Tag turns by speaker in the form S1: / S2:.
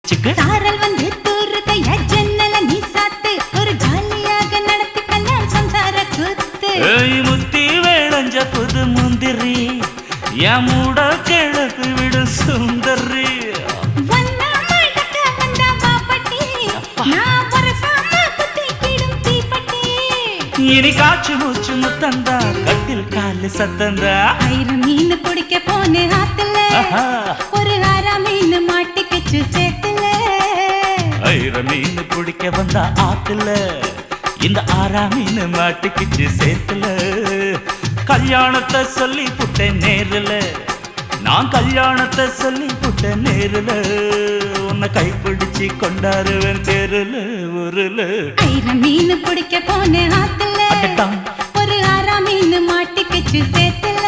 S1: சிக்கு
S2: சாரல் வந்து தூருது ஜன்னல நீ சாத்து ஒரு ஜாலியாக நடத்தி கல்யாணம் சம்சார கூத்து
S1: முத்தி வேளஞ்ச புது முந்திரி என் மூட கிழக்கு விடு சுந்தரி இனி காற்று மூச்சு முத்தந்தா கட்டில் காலு சத்தந்தா
S2: ஆயிரம் மீன் பிடிக்க போன ஆத்துல ஒரு ஆறாம் மீன் மாட்டிக்கிச்சு சேத்துல
S1: ஆயிரம் மீன் பிடிக்க வந்தா ஆத்துல இந்த ஆறாம் மீன் மாட்டிக்கிச்சு சேத்துல கல்யாணத்தை சொல்லி புட்டேன் நேருல நான் கல்யாணத்தை சொல்லி புட்டேன் நேருல உன்னை கைப்பிடிச்சு கொண்டாருவேன் தெருல ஊருல
S2: ஆயிரம் மீன் பிடிக்க போன ஆத்துல ஒரு ஆறாம் மீன் மாட்டிக்கிச்சு சேத்துல